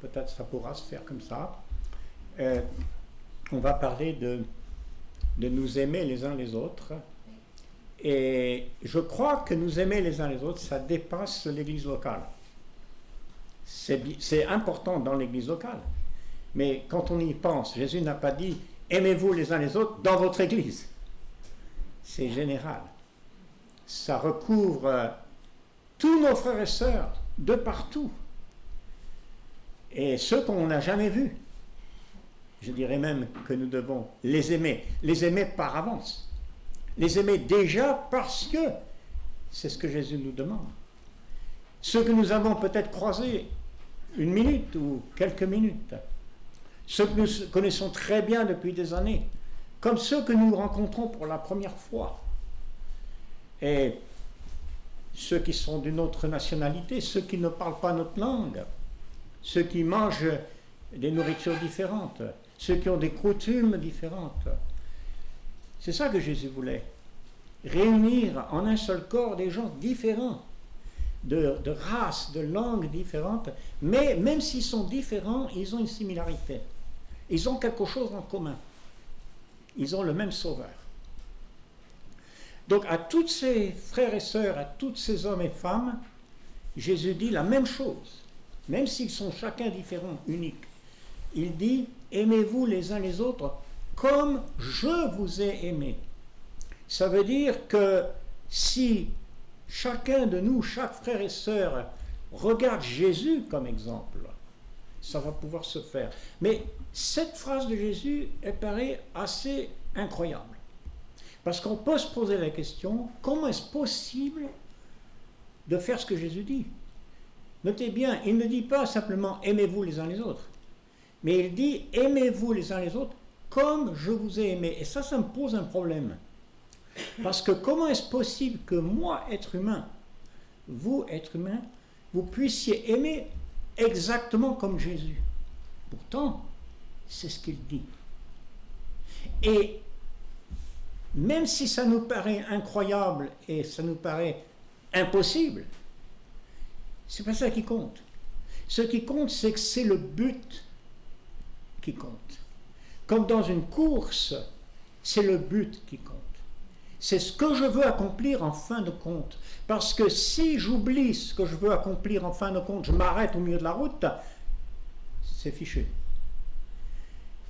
peut-être ça pourra se faire comme ça. On va parler de nous aimer les uns les autres. Et je crois que nous aimer les uns les autres, ça dépasse l'église locale. C'est important dans l'église locale. Mais quand on y pense, Jésus n'a pas dit « aimez-vous les uns les autres dans votre église ». C'est général. Ça recouvre tous nos frères et sœurs de partout. Et ceux qu'on n'a jamais vus. Je dirais même que nous devons les aimer par avance. Les aimer déjà parce que c'est ce que Jésus nous demande. Ceux que nous avons peut-être croisés une minute ou quelques minutes, ceux que nous connaissons très bien depuis des années, comme ceux que nous rencontrons pour la première fois, et ceux qui sont d'une autre nationalité, ceux qui ne parlent pas notre langue, ceux qui mangent des nourritures différentes, ceux qui ont des coutumes différentes. C'est ça que Jésus voulait. Réunir en un seul corps des gens différents, de races, de langues différentes, mais même s'ils sont différents, ils ont une similarité. Ils ont quelque chose en commun. Ils ont le même Sauveur. Donc à tous ces frères et sœurs, à tous ces hommes et femmes, Jésus dit la même chose, même s'ils sont chacun différents, uniques. Il dit « Aimez-vous les uns les autres comme je vous ai aimé ». Ça veut dire que si chacun de nous, chaque frère et sœur, regarde Jésus comme exemple, ça va pouvoir se faire. Mais cette phrase de Jésus, elle paraît assez incroyable. Parce qu'on peut se poser la question, comment est-ce possible de faire ce que Jésus dit? Notez bien, il ne dit pas simplement « aimez-vous les uns les autres », mais il dit « aimez-vous les uns les autres comme je vous ai aimé ». Et ça me pose un problème. Parce que comment est-ce possible que moi, être humain, vous, être humain, vous puissiez aimer exactement comme Jésus? Pourtant, c'est ce qu'il dit. Et même si ça nous paraît incroyable et ça nous paraît impossible, c'est pas ça qui compte. Ce qui compte, c'est que c'est le but qui compte. Comme dans une course, c'est le but qui compte. C'est ce que je veux accomplir en fin de compte. Parce que si j'oublie ce que je veux accomplir en fin de compte, je m'arrête au milieu de la route, c'est fichu.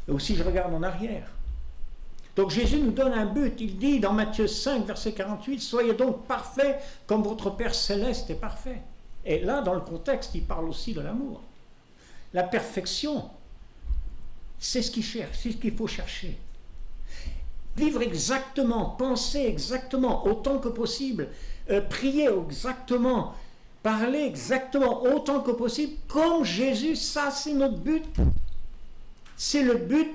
Et aussi, je regarde en arrière. Donc Jésus nous donne un but. Il dit dans Matthieu 5, verset 48, « Soyez donc parfaits comme votre Père Céleste est parfait. » Et là, dans le contexte, il parle aussi de l'amour. La perfection, c'est ce qu'il cherche, c'est ce qu'il faut chercher. Vivre exactement, penser exactement, autant que possible, prier exactement, parler exactement, autant que possible, comme Jésus, ça c'est notre but. C'est le but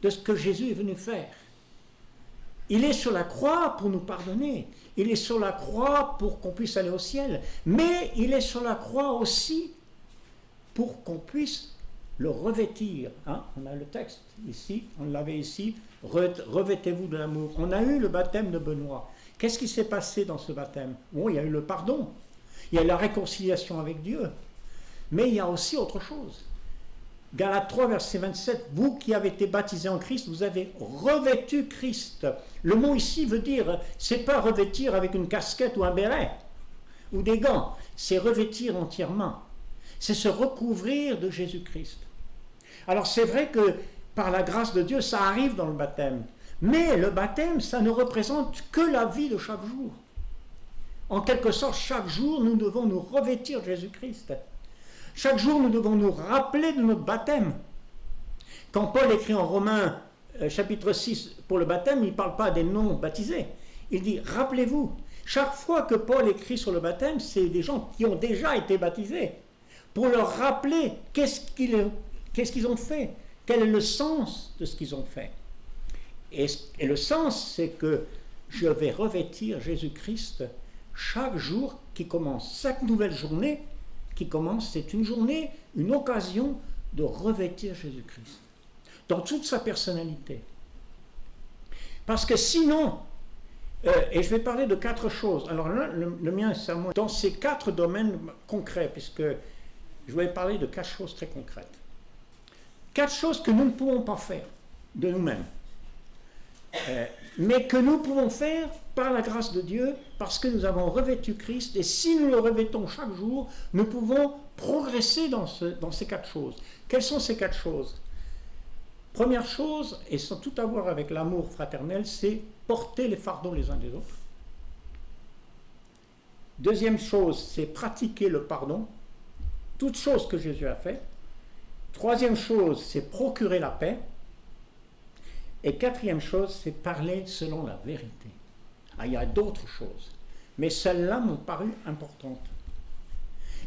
de ce que Jésus est venu faire. Il est sur la croix pour nous pardonner, il est sur la croix pour qu'on puisse aller au ciel, mais il est sur la croix aussi pour qu'on puisse le revêtir. Hein? On a le texte ici, on l'avait ici, revêtez-vous de l'amour. On a eu le baptême de Benoît. Qu'est-ce qui s'est passé dans ce baptême? Bon, il y a eu le pardon, il y a eu la réconciliation avec Dieu, mais il y a aussi autre chose. Galates 3, verset 27, vous qui avez été baptisés en Christ, vous avez revêtu Christ. Le mot ici veut dire, c'est pas revêtir avec une casquette ou un béret, ou des gants, c'est revêtir entièrement. C'est se recouvrir de Jésus-Christ. Alors c'est vrai que par la grâce de Dieu, ça arrive dans le baptême. Mais le baptême, ça ne représente que la vie de chaque jour. En quelque sorte, chaque jour, nous devons nous revêtir de Jésus-Christ. Chaque jour, nous devons nous rappeler de notre baptême. Quand Paul écrit en Romains, chapitre 6, pour le baptême, il ne parle pas des non-baptisés. Il dit, rappelez-vous, chaque fois que Paul écrit sur le baptême, c'est des gens qui ont déjà été baptisés. Pour leur rappeler qu'est-ce qu'ils ont fait, quel est le sens de ce qu'ils ont fait. Et le sens, c'est que je vais revêtir Jésus-Christ chaque jour qui commence. Chaque nouvelle journée qui commence, c'est une journée, une occasion de revêtir Jésus-Christ dans toute sa personnalité. Parce que sinon, et je vais parler de 4 choses. Alors là, le mien est sermon dans ces 4 domaines concrets, puisque je voulais parler de 4 choses très concrètes. 4 choses que nous ne pouvons pas faire de nous-mêmes, mais que nous pouvons faire par la grâce de Dieu, parce que nous avons revêtu Christ, et si nous le revêtons chaque jour, nous pouvons progresser dans ces 4 choses. Quelles sont ces 4 choses? Première chose, et sans tout avoir avec l'amour fraternel, c'est porter les fardeaux les uns des autres. Deuxième chose, c'est pratiquer le pardon, toute chose que Jésus a fait. Troisième chose, c'est procurer la paix. Et quatrième chose, c'est parler selon la vérité. Ah, il y a d'autres choses, mais celles-là m'ont paru importantes.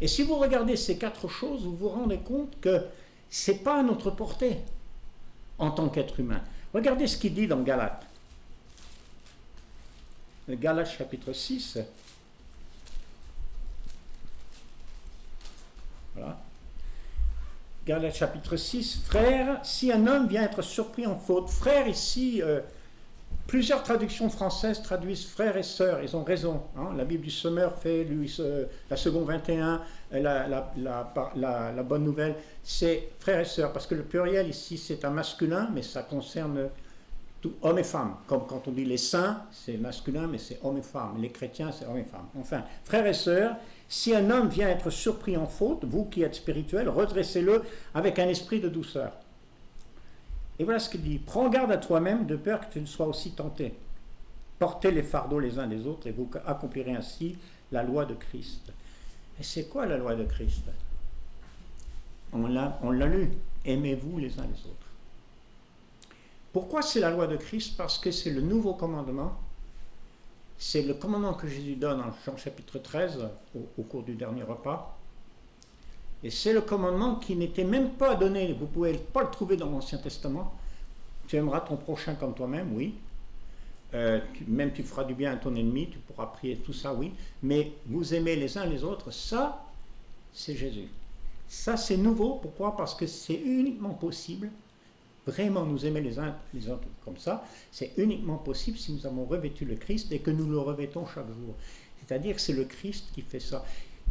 Et si vous regardez ces 4 choses, vous vous rendez compte que ce n'est pas à notre portée en tant qu'être humain. Regardez ce qu'il dit dans Galates. Galates chapitre 6. Voilà. Galates chapitre 6. Frères, si un homme vient être surpris en faute, frères ici, plusieurs traductions françaises traduisent frères et sœurs, ils ont raison. Hein, la Bible du Semeur fait, la seconde 21, la bonne nouvelle, c'est frères et sœurs, parce que le pluriel ici c'est un masculin, mais ça concerne tout, hommes et femmes. Comme quand on dit les saints, c'est masculin, mais c'est hommes et femmes. Les chrétiens, c'est hommes et femmes. Enfin, frères et sœurs, si un homme vient être surpris en faute, vous qui êtes spirituels, redressez-le avec un esprit de douceur. Et voilà ce qu'il dit. Prends garde à toi-même de peur que tu ne sois aussi tenté. Portez les fardeaux les uns des autres et vous accomplirez ainsi la loi de Christ. Et c'est quoi la loi de Christ? On l'a lu. Aimez-vous les uns les autres. Pourquoi c'est la loi de Christ? Parce que c'est le nouveau commandement. C'est le commandement que Jésus donne en Jean chapitre 13 au cours du dernier repas. Et c'est le commandement qui n'était même pas donné, vous ne pouvez pas le trouver dans l'Ancien Testament. Tu aimeras ton prochain comme toi-même, oui. Même tu feras du bien à ton ennemi, tu pourras prier, tout ça, oui. Mais vous aimez les uns les autres, ça, c'est Jésus. Ça, c'est nouveau. Pourquoi? Parce que c'est uniquement possible, vraiment nous aimer les uns les autres comme ça, c'est uniquement possible si nous avons revêtu le Christ et que nous le revêtons chaque jour. C'est-à-dire que c'est le Christ qui fait ça.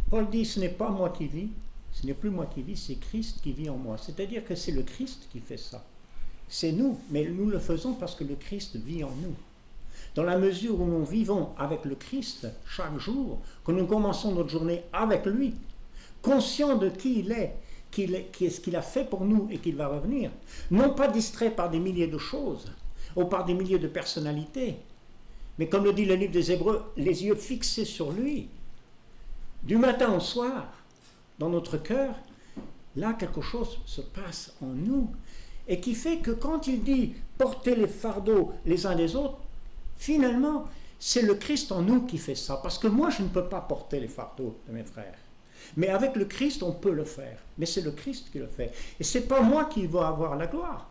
Paul dit, ce n'est pas moi qui vis, ce n'est plus moi qui vis, c'est Christ qui vit en moi. C'est-à-dire que c'est le Christ qui fait ça. C'est nous, mais nous le faisons parce que le Christ vit en nous. Dans la mesure où nous vivons avec le Christ chaque jour, que nous commençons notre journée avec lui, conscients de qui il est, ce qu'il a fait pour nous et qu'il va revenir, non pas distrait par des milliers de choses ou par des milliers de personnalités, mais comme le dit le livre des Hébreux, les yeux fixés sur lui, du matin au soir, dans notre cœur, là quelque chose se passe en nous et qui fait que quand il dit portez les fardeaux les uns des autres, finalement c'est le Christ en nous qui fait ça, parce que moi je ne peux pas porter les fardeaux de mes frères, mais avec le Christ on peut le faire, mais c'est le Christ qui le fait et c'est pas moi qui va avoir la gloire.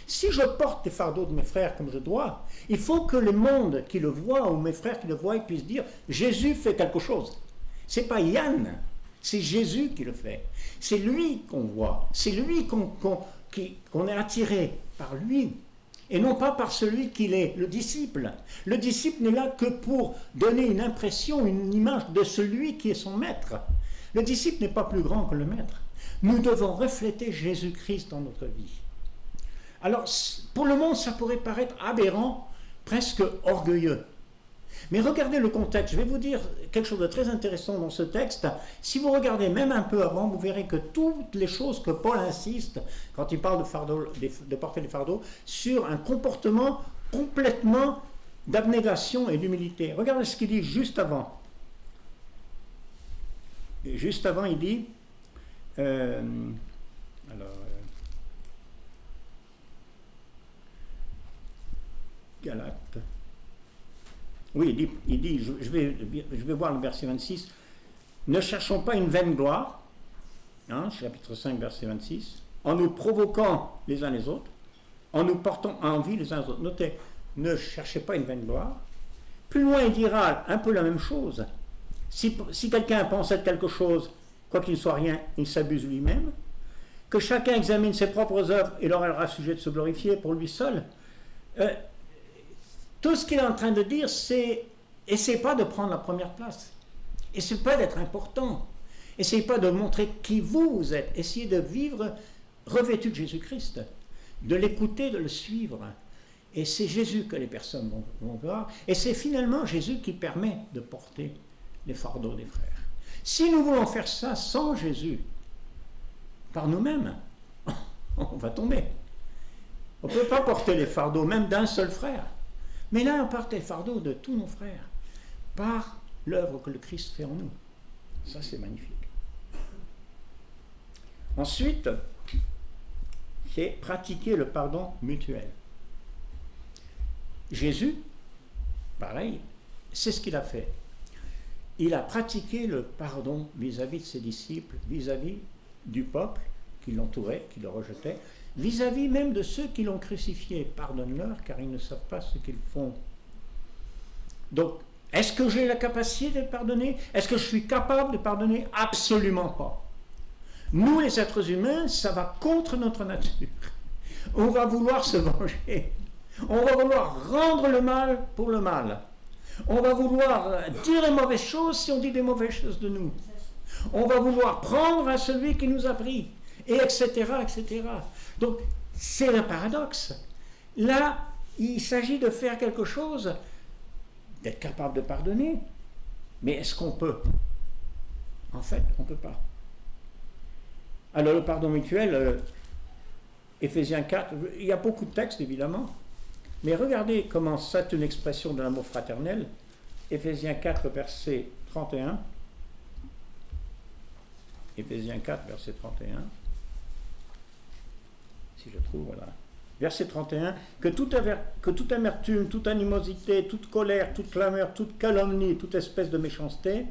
Si je porte les fardeaux de mes frères comme je dois, il faut que le monde qui le voit ou mes frères qui le voient puissent dire Jésus fait quelque chose. C'est pas Yann, c'est Jésus qui le fait. C'est lui qu'on voit. C'est lui qu'on est attiré par lui. Et non pas par celui qu'il est, le disciple. Le disciple n'est là que pour donner une impression, une image de celui qui est son maître. Le disciple n'est pas plus grand que le maître. Nous devons refléter Jésus-Christ dans notre vie. Alors, pour le monde, ça pourrait paraître aberrant, presque orgueilleux. Mais regardez le contexte. Je vais vous dire quelque chose de très intéressant dans ce texte. Si vous regardez même un peu avant, vous verrez que toutes les choses que Paul insiste, quand il parle de porter les fardeaux, sur un comportement complètement d'abnégation et d'humilité. Regardez ce qu'il dit juste avant. Et juste avant, il dit... Galates. Oui, il dit je vais voir le verset 26. Ne cherchons pas une vaine gloire, chapitre 5, verset 26, en nous provoquant les uns les autres, en nous portant à envie les uns les autres. Notez, ne cherchez pas une vaine gloire. Plus loin, il dira un peu la même chose. Si quelqu'un pense être quelque chose, quoi qu'il ne soit rien, il s'abuse lui-même. Que chacun examine ses propres œuvres et leur aura sujet de se glorifier pour lui seul. Tout ce qu'il est en train de dire, c'est essayez pas de prendre la première place. Essayez pas d'être important. Essayez pas de montrer qui vous êtes. Essayez de vivre revêtu de Jésus-Christ, de l'écouter, de le suivre. Et c'est Jésus que les personnes vont voir. Et c'est finalement Jésus qui permet de porter les fardeaux des frères. Si nous voulons faire ça sans Jésus, par nous-mêmes, on va tomber. On ne peut pas porter les fardeaux même d'un seul frère. Mais là, on porte les fardeaux de tous nos frères par l'œuvre que le Christ fait en nous. Ça, c'est magnifique. Ensuite, c'est pratiquer le pardon mutuel. Jésus, pareil, c'est ce qu'il a fait. Il a pratiqué le pardon vis-à-vis de ses disciples, vis-à-vis du peuple qui l'entourait, qui le rejetait, vis-à-vis même de ceux qui l'ont crucifié. Pardonne-leur car ils ne savent pas ce qu'ils font. Donc, est-ce que j'ai la capacité de pardonner? Est-ce que je suis capable de pardonner? Absolument pas. Nous, les êtres humains, ça va contre notre nature. On va vouloir se venger. On va vouloir rendre le mal pour le mal. On va vouloir dire les mauvaises choses si on dit des mauvaises choses de nous. On va vouloir prendre à celui qui nous a pris, et etc., etc. Donc, c'est le paradoxe. Là, il s'agit de faire quelque chose, d'être capable de pardonner. Mais est-ce qu'on peut? En fait, on ne peut pas. Alors, le pardon mutuel, Éphésiens 4, il y a beaucoup de textes, évidemment. Mais regardez comment c'est une expression de l'amour fraternel. Éphésiens 4, verset 31. Éphésiens 4, verset 31. Si je trouve, voilà. Verset 31. Que toute amertume, toute animosité, toute colère, toute clameur, toute calomnie, toute espèce de méchanceté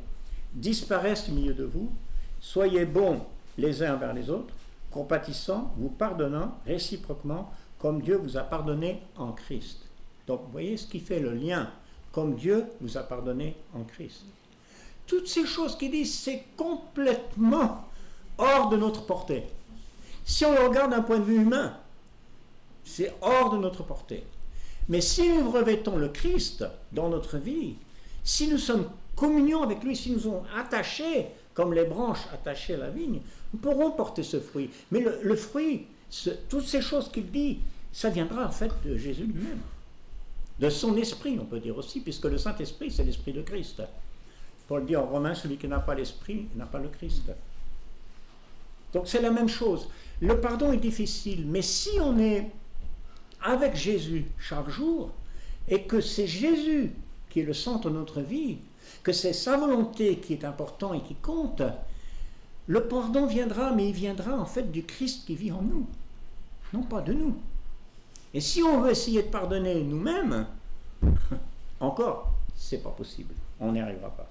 disparaissent du milieu de vous. Soyez bons les uns envers les autres, compatissants, vous pardonnant réciproquement, comme Dieu vous a pardonné en Christ. Donc, vous voyez ce qui fait le lien, comme Dieu vous a pardonné en Christ. Toutes ces choses qu'il dit, c'est complètement hors de notre portée. Si on le regarde d'un point de vue humain, c'est hors de notre portée. Mais si nous revêtons le Christ dans notre vie, si nous sommes communion avec lui, si nous sommes attachés, comme les branches attachées à la vigne, nous pourrons porter ce fruit. Mais le fruit, toutes ces choses qu'il dit, ça viendra en fait de Jésus lui-même. De son esprit, on peut dire aussi, puisque le Saint-Esprit, c'est l'esprit de Christ. Paul dit en Romains, celui qui n'a pas l'esprit n'a pas le Christ. Donc c'est la même chose. Le pardon est difficile, mais si on est avec Jésus chaque jour, et que c'est Jésus qui est le centre de notre vie, que c'est sa volonté qui est important et qui compte, le pardon viendra, mais il viendra en fait du Christ qui vit en nous, non pas de nous. Et si on veut essayer de pardonner nous-mêmes, encore, c'est pas possible, on n'y arrivera pas.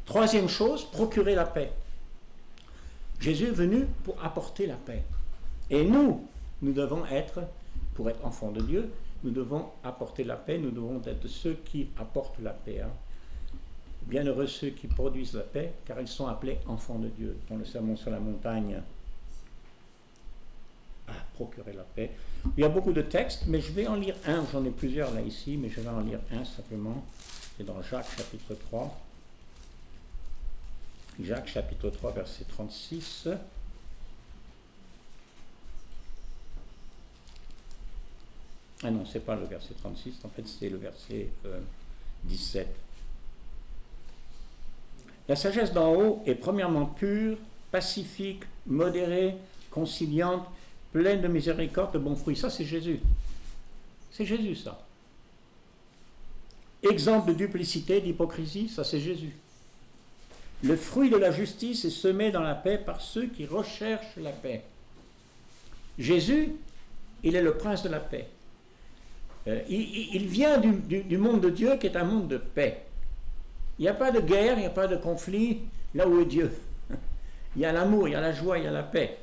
Troisième chose, procurer la paix. Jésus est venu pour apporter la paix. Et nous devons être, pour être enfants de Dieu, nous devons apporter la paix, nous devons être ceux qui apportent la paix. Bienheureux ceux qui produisent la paix, car ils sont appelés enfants de Dieu. Dans le sermon sur la montagne, procurer la paix. Il y a beaucoup de textes, mais je vais en lire un, j'en ai plusieurs là ici, mais je vais en lire un simplement. C'est dans Jacques chapitre 3. Jacques chapitre 3, verset 36. Ah non, c'est pas le verset 36, en fait c'est le verset 17. La sagesse d'en haut est premièrement pure, pacifique, modérée, conciliante, pleine de miséricorde, de bons fruits. Ça, c'est Jésus. C'est Jésus, ça. Exemple de duplicité, d'hypocrisie, ça, c'est Jésus. Le fruit de la justice est semé dans la paix par ceux qui recherchent la paix. Jésus, il est le prince de la paix. Il vient du monde de Dieu qui est un monde de paix. Il n'y a pas de guerre, il n'y a pas de conflit là où est Dieu. Il y a l'amour, il y a la joie, il y a la paix.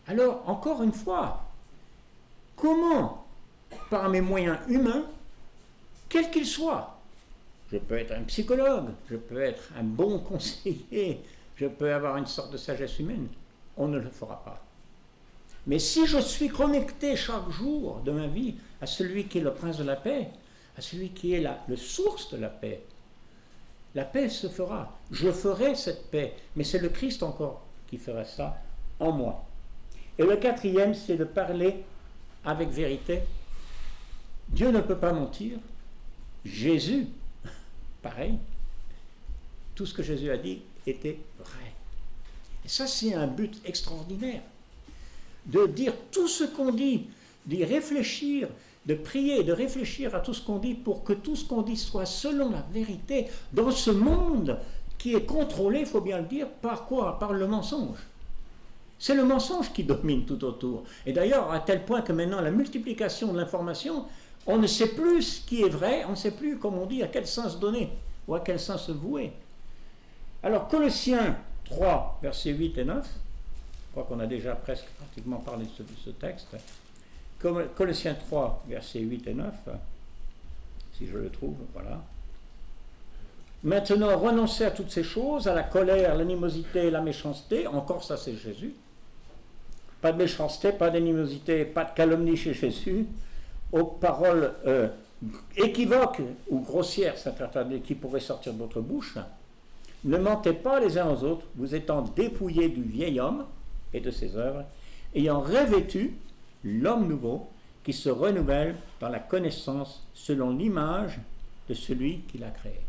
Alors, encore une fois, comment, par mes moyens humains, quels qu'ils soient, je peux être un psychologue, je peux être un bon conseiller, je peux avoir une sorte de sagesse humaine, on ne le fera pas. Mais si je suis connecté chaque jour de ma vie à celui qui est le prince de la paix, à celui qui est la source de la paix, La paix se fera. Je ferai cette paix. Mais c'est le Christ encore qui fera ça en moi. Et le quatrième, c'est de parler avec vérité. Dieu ne peut pas mentir. Jésus, pareil. Tout ce que Jésus a dit était vrai. Et ça, c'est un but extraordinaire. De dire tout ce qu'on dit, d'y réfléchir, de prier, de réfléchir à tout ce qu'on dit pour que tout ce qu'on dit soit selon la vérité dans ce monde qui est contrôlé, il faut bien le dire, par quoi? Par le mensonge. C'est le mensonge qui domine tout autour. Et d'ailleurs, à tel point que maintenant, la multiplication de l'information, on ne sait plus ce qui est vrai, on ne sait plus, comme on dit, à quel sens donner ou à quel sens se vouer. Alors, Colossiens 3, versets 8 et 9, je crois qu'on a déjà presque pratiquement parlé de ce texte. Colossiens 3, versets 8 et 9, si je le trouve, voilà. Maintenant, renoncez à toutes ces choses, à la colère, l'animosité, la méchanceté, encore ça c'est Jésus. Pas de méchanceté, pas d'animosité, pas de calomnie chez Jésus, aux paroles équivoques ou grossières, qui pourraient sortir de votre bouche. Ne mentez pas les uns aux autres, vous étant dépouillés du vieil homme et de ses œuvres, ayant revêtu l'homme nouveau qui se renouvelle dans la connaissance selon l'image de celui qui l'a créé.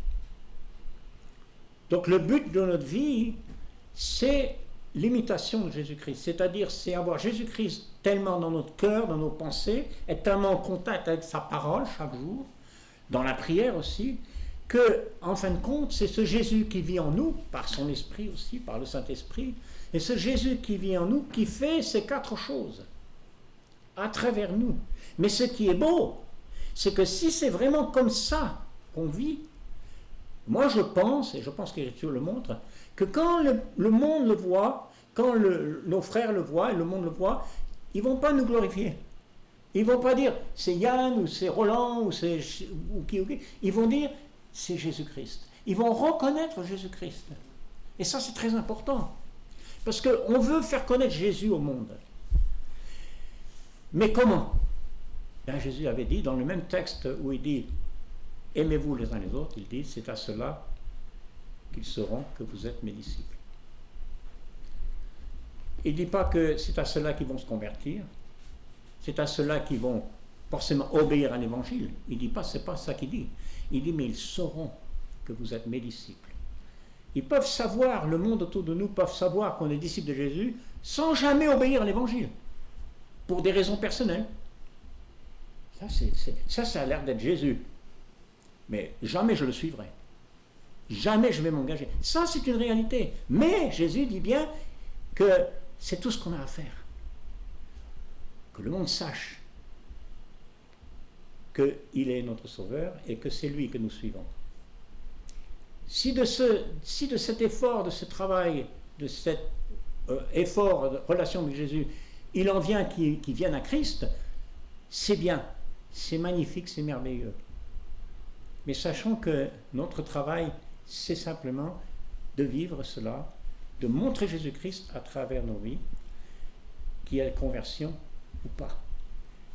Donc le but de notre vie, c'est l'imitation de Jésus-Christ, c'est-à-dire c'est avoir Jésus-Christ tellement dans notre cœur, dans nos pensées, être tellement en contact avec sa parole chaque jour, dans la prière aussi, que, en fin de compte, c'est ce Jésus qui vit en nous, par son esprit aussi, par le Saint-Esprit, et ce Jésus qui vit en nous, qui fait ces quatre choses, à travers nous. Mais ce qui est beau, c'est que si c'est vraiment comme ça qu'on vit, moi je pense, et je pense que l'Écriture le montre, que quand le monde le voit, quand nos frères le voient, et le monde le voit, ils ne vont pas nous glorifier. Ils ne vont pas dire c'est Yann, ou c'est Roland, ou qui. Ils vont dire c'est Jésus-Christ. Ils vont reconnaître Jésus-Christ. Et ça, c'est très important. Parce qu'on veut faire connaître Jésus au monde. Mais comment? Ben, Jésus avait dit, dans le même texte où il dit « Aimez-vous les uns les autres », il dit « C'est à cela qu'ils sauront que vous êtes mes disciples ». Il ne dit pas que c'est à cela qu'ils vont se convertir, c'est à cela qu'ils vont forcément obéir à l'évangile. Il ne dit pas, c'est pas ça qu'il dit. Il dit, mais ils sauront que vous êtes mes disciples. Ils peuvent savoir, le monde autour de nous peuvent savoir qu'on est disciples de Jésus sans jamais obéir à l'évangile, pour des raisons personnelles. Ça a l'air d'être Jésus. Mais jamais je le suivrai. Jamais je vais m'engager. Ça, c'est une réalité. Mais Jésus dit bien que c'est tout ce qu'on a à faire. Que le monde sache qu'il est notre Sauveur et que c'est lui que nous suivons. Si de cet effort, de ce travail, de cet effort de relation avec Jésus, il en vient qui viennent à Christ, c'est bien, c'est magnifique, c'est merveilleux. Mais sachons que notre travail, c'est simplement de vivre cela, de montrer Jésus-Christ à travers nos vies, qu'il y ait conversion ou pas.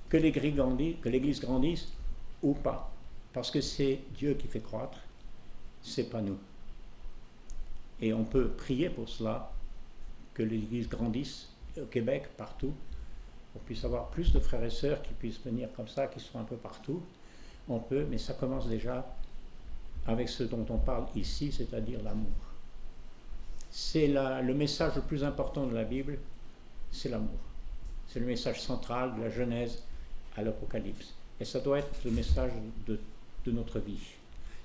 Que l'Église grandisse ou pas. Parce que c'est Dieu qui fait croître, c'est pas nous. Et on peut prier pour cela, que l'Église grandisse au Québec, partout. On puisse avoir plus de frères et sœurs qui puissent venir comme ça, qui sont un peu partout. On peut, mais ça commence déjà avec ce dont on parle ici, c'est-à-dire l'amour. C'est le message le plus important de la Bible, c'est l'amour. C'est le message central de la Genèse à l'Apocalypse. Et ça doit être le message de notre vie.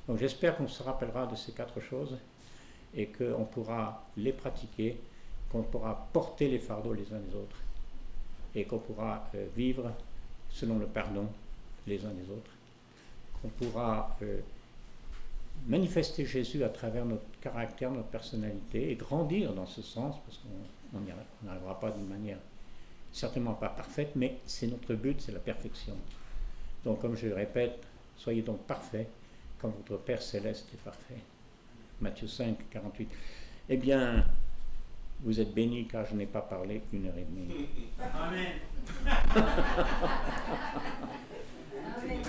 Donc j'espère qu'on se rappellera de ces quatre choses et qu'on pourra les pratiquer, qu'on pourra porter les fardeaux les uns les autres et qu'on pourra vivre selon le pardon les uns les autres, qu'on pourra manifester Jésus à travers notre caractère, notre personnalité et grandir dans ce sens, parce qu'on n'arrivera pas d'une manière certainement pas parfaite, mais c'est notre but, c'est la perfection. Donc comme je le répète, soyez donc parfaits comme votre Père Céleste est parfait. Matthieu 5, 48. Eh bien, vous êtes bénis car je n'ai pas parlé 1h30. Amen. Amen.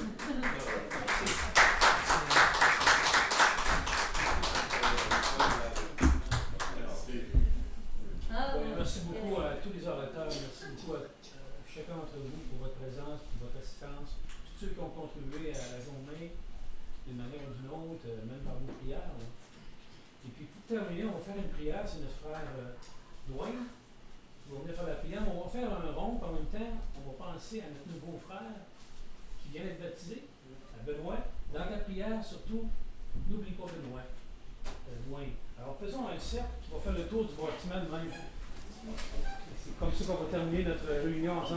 orateurs, merci beaucoup à chacun d'entre vous pour votre présence, pour votre assistance, tous ceux qui ont contribué à la journée d'une manière ou d'une autre, même par vos prières. Là. Et puis pour terminer, on va faire une prière, c'est notre frère Dwayne qui va venir faire la prière. On va faire un rond, en même temps, on va penser à notre nouveau frère qui vient d'être baptisé, à Benoît. Dans la prière, surtout, n'oublie pas Benoît, Dwayne. Alors faisons un cercle qui va faire le tour du bâtiment de même. C'est comme ça qu'on va terminer notre réunion ensemble.